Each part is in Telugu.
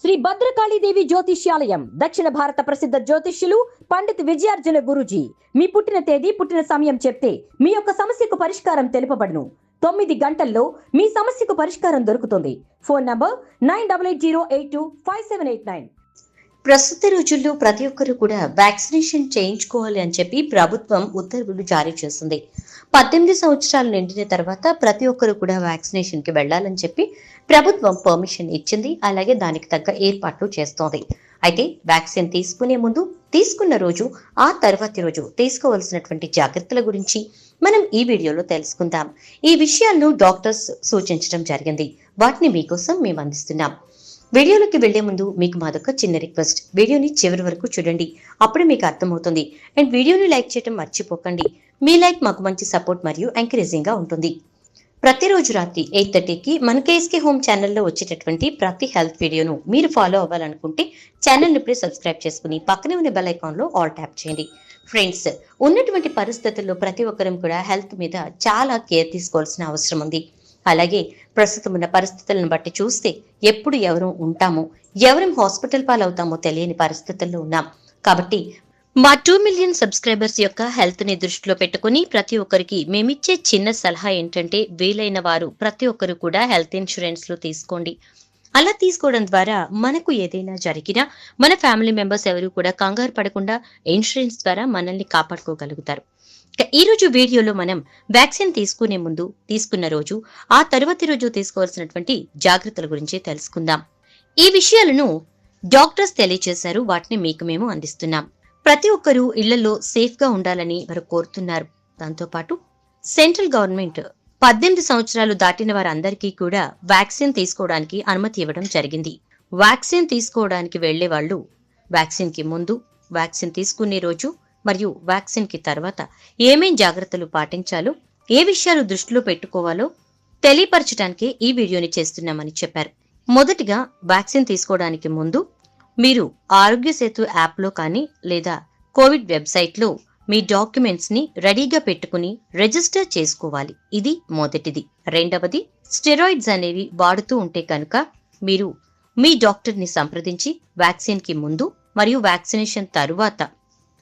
శ్రీ భద్రకాళీదేవి జ్యోతిష్యాలయం దక్షిణ భారత ప్రసిద్ధ జ్యోతిష్యులు పండిత్ విజయార్జున గురూజీ మీ పుట్టిన తేదీ పుట్టిన సమయం చెప్తే మీ యొక్క సమస్యకు పరిష్కారం తెలుపబడును. 9 గంటల్లో మీ సమస్యకు పరిష్కారం దొరుకుతుంది. Phone number 9880825789. ప్రస్తుత రోజుల్లో ప్రతి ఒక్కరు కూడా వ్యాక్సినేషన్ చేయించుకోవాలి అని చెప్పి ప్రభుత్వం ఉత్తర్వులు జారీ చేసింది. 18 సంవత్సరాలు నిండిన తర్వాత ప్రతి ఒక్కరు కూడా వ్యాక్సినేషన్ కి వెళ్లాలని చెప్పి ప్రభుత్వం పర్మిషన్ ఇచ్చింది. అలాగే దానికి తగ్గ ఏర్పాట్లు చేస్తోంది. అయితే వ్యాక్సిన్ తీసుకునే ముందు, తీసుకున్న రోజు, ఆ తర్వాతి రోజు తీసుకోవాల్సినటువంటి జాగ్రత్తల గురించి మనం ఈ వీడియోలో తెలుసుకుందాం. ఈ విషయాలను డాక్టర్స్ సూచించడం జరిగింది. వాటిని మీకోసం మేము అందిస్తున్నాం. వీడియోలోకి వెళ్లే ముందు మీకు మాదొక చిన్న రిక్వెస్ట్, వీడియోని చివరి వరకు చూడండి, అప్పుడే మీకు అర్థమవుతుంది. అండ్ వీడియోని లైక్ చేయడం మర్చిపోకండి. మీ లైక్ మాకు మంచి సపోర్ట్ మరియు ఎంకరేజింగ్ గా ఉంటుంది. ప్రతిరోజు రాత్రి 8:30కి మన కేఎస్కే హోమ్ ఛానల్లో వచ్చేటటువంటి ప్రతి హెల్త్ వీడియోను మీరు ఫాలో అవ్వాలనుకుంటే ఛానల్ని ఇప్పుడే సబ్స్క్రైబ్ చేసుకుని పక్కనే ఉన్న బెల్ ఐకాన్లో ఆల్ ట్యాప్ చేయండి. ఫ్రెండ్స్, ఉన్నటువంటి పరిస్థితుల్లో ప్రతి ఒక్కరం కూడా హెల్త్ మీద చాలా కేర్ తీసుకోవాల్సిన అవసరం ఉంది. అలాగే ప్రస్తుతం ఉన్న పరిస్థితులను బట్టి చూస్తే ఎప్పుడు ఎవరు ఉంటామో, ఎవరం హాస్పిటల్ పాలవుతామో తెలియని పరిస్థితుల్లో ఉన్నాం. కాబట్టి మా 2 మిలియన్ సబ్స్క్రైబర్స్ యొక్క హెల్త్ ని దృష్టిలో పెట్టుకుని ప్రతి ఒక్కరికి మేమిచ్చే చిన్న సలహా ఏంటంటే, వీలైన వారు ప్రతి ఒక్కరు కూడా హెల్త్ ఇన్సూరెన్స్ లో తీసుకోండి. అలా తీసుకోవడం ద్వారా మనకు ఏదైనా జరిగినా మన ఫ్యామిలీ మెంబర్స్ ఎవరు కూడా కంగారు పడకుండా ఇన్సూరెన్స్ ద్వారా మనల్ని కాపాడుకోగలుగుతారు. ఈ రోజు వీడియోలో మనం వ్యాక్సిన్ తీసుకునే ముందు, తీసుకున్న రోజు, ఆ తరువాతి రోజు తీసుకోవాల్సినటువంటి జాగ్రత్తల గురించి తెలుసుకుందాం. ఈ విషయాలను డాక్టర్స్ తెలియజేశారు. వాటిని మీకు మేము అందిస్తున్నాం. ప్రతి ఒక్కరూ ఇళ్లలో సేఫ్ గా ఉండాలని వారు కోరుతున్నారు. దాంతోపాటు సెంట్రల్ గవర్నమెంట్ 18 సంవత్సరాలు దాటిన వారందరికీ కూడా వ్యాక్సిన్ తీసుకోవడానికి అనుమతి ఇవ్వడం జరిగింది. వ్యాక్సిన్ తీసుకోవడానికి వెళ్లే వాళ్ళు వ్యాక్సిన్ కి ముందు, వ్యాక్సిన్ తీసుకునే రోజు మరియు వ్యాక్సిన్ కి తర్వాత ఏమేం జాగ్రత్తలు పాటించాలో, ఏ విషయాలు దృష్టిలో పెట్టుకోవాలో తెలియపరచడానికే ఈ వీడియోని చేస్తున్నామని చెప్పారు. మొదటిగా వ్యాక్సిన్ తీసుకోవడానికి ముందు మీరు ఆరోగ్య సేతు యాప్లో కానీ లేదా కోవిడ్ వెబ్సైట్లో మీ డాక్యుమెంట్స్ ని రెడీగా పెట్టుకుని రిజిస్టర్ చేసుకోవాలి. ఇది మొదటిది. రెండవది, స్టెరాయిడ్స్ అనేవి వాడుతూ ఉంటే కనుక మీరు మీ డాక్టర్ ని సంప్రదించి వ్యాక్సిన్ కి ముందు మరియు వ్యాక్సినేషన్ తరువాత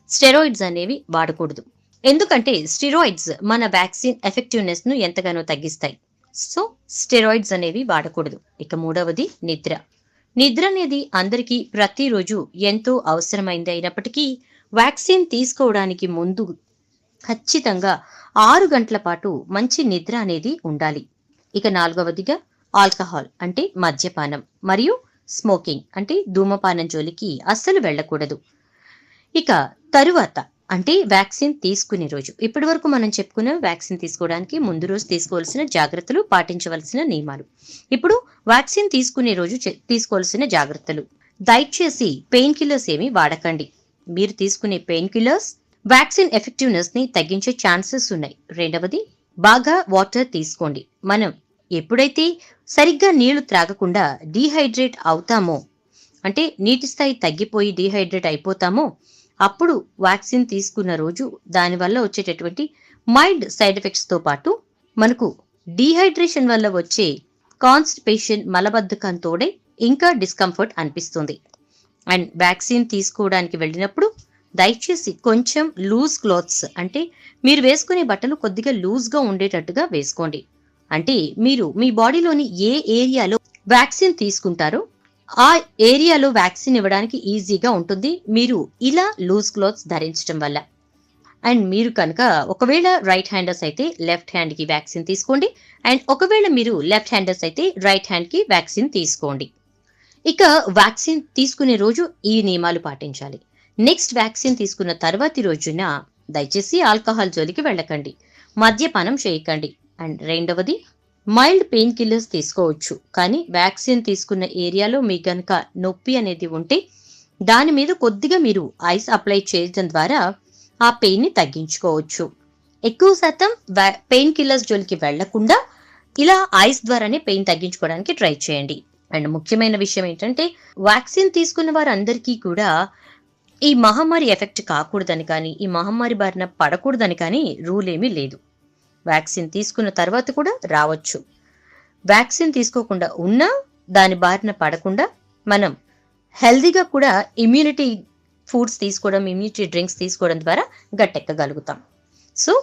స్టెరాయిడ్స్ అనేవి వాడకూడదు. ఎందుకంటే స్టెరాయిడ్స్ మన వ్యాక్సిన్ ఎఫెక్టివ్నెస్ ను ఎంతగానో తగ్గిస్తాయి. సో స్టెరాయిడ్స్ అనేవి వాడకూడదు. ఇక మూడవది, నిద్ర. నిద్ర అనేది అందరికీ ప్రతిరోజు ఎంతో అవసరమైంది. అయినప్పటికీ వ్యాక్సిన్ తీసుకోవడానికి ముందు ఖచ్చితంగా 6 గంటల పాటు మంచి నిద్ర అనేది ఉండాలి. ఇక నాలుగవదిగా, ఆల్కహాల్ అంటే మద్యపానం మరియు స్మోకింగ్ అంటే ధూమపానం జోలికి అస్సలు వెళ్ళకూడదు. ఇక తరువాత అంటే వ్యాక్సిన్ తీసుకునే రోజు, ఇప్పటి వరకు మనం చెప్పుకున్న వ్యాక్సిన్ తీసుకోవడానికి ముందు రోజు తీసుకోవాల్సిన జాగ్రత్తలు, పాటించవలసిన నియమాలు. ఇప్పుడు వ్యాక్సిన్ తీసుకునే రోజు తీసుకోవాల్సిన జాగ్రత్తలు. దయచేసి పెయిన్ కిల్లర్స్ ఏమి వాడకండి. మీరు తీసుకునే పెయిన్ కిల్లర్స్ వ్యాక్సిన్ ఎఫెక్టివ్నెస్ ని తగ్గించే ఛాన్సెస్ ఉన్నాయి. రెండవది, బాగా వాటర్ తీసుకోండి. మనం ఎప్పుడైతే సరిగ్గా నీళ్లు త్రాగకుండా డీహైడ్రేట్ అవుతామో, అంటే నీటి స్థాయి తగ్గిపోయి డీహైడ్రేట్ అయిపోతామో, అప్పుడు వ్యాక్సిన్ తీసుకున్న రోజు దానివల్ల వచ్చేటటువంటి మైల్డ్ సైడ్ ఎఫెక్ట్స్ తో పాటు మనకు డీహైడ్రేషన్ వల్ల వచ్చే కాన్స్టిపేషన్, మలబద్ధకం తోడే ఇంకా డిస్కంఫర్ట్ అనిపిస్తుంది. అండ్ వ్యాక్సిన్ తీసుకోవడానికి వెళ్ళినప్పుడు దయచేసి కొంచెం లూజ్ క్లాత్స్, అంటే మీరు వేసుకునే బట్టలు కొద్దిగా లూజ్ గా ఉండేటట్టుగా వేసుకోండి. అంటే మీరు మీ బాడీలోని ఏ ఏరియాలో వ్యాక్సిన్ తీసుకుంటారో ఆ ఏరియాలో వ్యాక్సిన్ ఇవ్వడానికి ఈజీగా ఉంటుంది మీరు ఇలా లూజ్ క్లాత్స్ ధరించడం వల్ల. అండ్ మీరు కనుక ఒకవేళ రైట్ హ్యాండర్స్ అయితే లెఫ్ట్ హ్యాండ్ కి వ్యాక్సిన్ తీసుకోండి. అండ్ ఒకవేళ మీరు లెఫ్ట్ హ్యాండర్స్ అయితే రైట్ హ్యాండ్ కి వ్యాక్సిన్ తీసుకోండి. ఇక వ్యాక్సిన్ తీసుకునే రోజు ఈ నియమాలు పాటించాలి. నెక్స్ట్, వ్యాక్సిన్ తీసుకున్న తర్వాతి రోజున దయచేసి ఆల్కహాల్ జోలికి వెళ్ళకండి, మద్యపానం చేయకండి. అండ్ రెండవది, మైల్డ్ పెయిన్ కిల్లర్స్ తీసుకోవచ్చు. కానీ వ్యాక్సిన్ తీసుకున్న ఏరియాలో మీకు గనక నొప్పి అనేది ఉంటే దాని మీద కొద్దిగా మీరు ఐస్ అప్లై చేయడం ద్వారా ఆ పెయిన్ ని తగ్గించుకోవచ్చు. ఎక్కువ శాతం పెయిన్ కిల్లర్స్ జోలికి వెళ్లకుండా ఇలా ఐస్ ద్వారానే పెయిన్ తగ్గించుకోవడానికి ట్రై చేయండి. అండ్ ముఖ్యమైన విషయం ఏంటంటే, వ్యాక్సిన్ తీసుకున్న వారందరికీ కూడా ఈ మహమ్మారి ఎఫెక్ట్ కాకూడదని కానీ, ఈ మహమ్మారి బారిన పడకూడదని కానీ రూల్ ఏమీ లేదు. వ్యాక్సిన్ తీసుకున్న తర్వాత కూడా రావచ్చు. వ్యాక్సిన్ తీసుకోకుండా ఉన్నా దాని బారిన పడకుండా మనం హెల్దీగా కూడా ఇమ్యూనిటీ ఫుడ్స్ తీసుకోవడం, ఇమ్యూనిటీ డ్రింక్స్ తీసుకోవడం ద్వారా గట్టెక్కగలుగుతాం. సో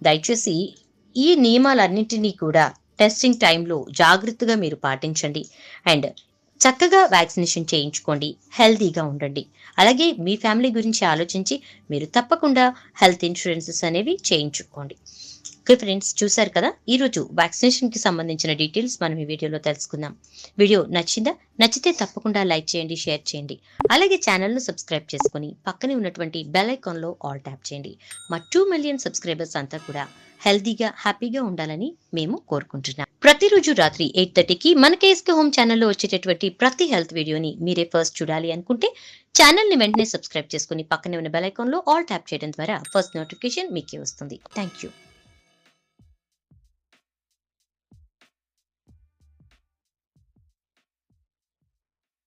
దయచేసి ఈ నియమాలన్నింటినీ కూడా టెస్టింగ్ టైంలో జాగ్రత్తగా మీరు పాటించండి అండ్ చక్కగా వ్యాక్సినేషన్ చేయించుకోండి, హెల్తీగా ఉండండి. అలాగే మీ ఫ్యామిలీ గురించి ఆలోచించి మీరు తప్పకుండా హెల్త్ ఇన్సూరెన్సెస్ అనేవి చేయించుకోండి. ఓకే ఫ్రెండ్స్, చూసారు కదా ఈరోజు వ్యాక్సినేషన్కి సంబంధించిన డీటెయిల్స్ మనం ఈ వీడియోలో తెలుసుకుందాం. వీడియో నచ్చిందా? నచ్చితే తప్పకుండా లైక్ చేయండి, షేర్ చేయండి. అలాగే ఛానల్ను సబ్స్క్రైబ్ చేసుకుని పక్కనే ఉన్నటువంటి బెల్ ఐకాన్లో ఆల్ ట్యాప్ చేయండి. మా 2 మిలియన్ సబ్స్క్రైబర్స్ అంతా కూడా హెల్తీగా హ్యాపీగా ఉండాలని మేము కోరుకుంటున్నాం. ప్రతిరోజు రాత్రి 8:30కి మన కేఎస్కే హోమ్ ఛానల్లో వచ్చేటటువంటి ప్రతి హెల్త్ వీడియోని మీరే ఫస్ట్ చూడాలి అనుకుంటే ఛానల్ని వెంటనే సబ్స్క్రైబ్ చేసుకుని పక్కనే ఉన్న బెల్ ఐకాన్లో ఆల్ ట్యాప్ చేయడం ద్వారా ఫస్ట్ నోటిఫికేషన్ మీకే వస్తుంది. Thank you.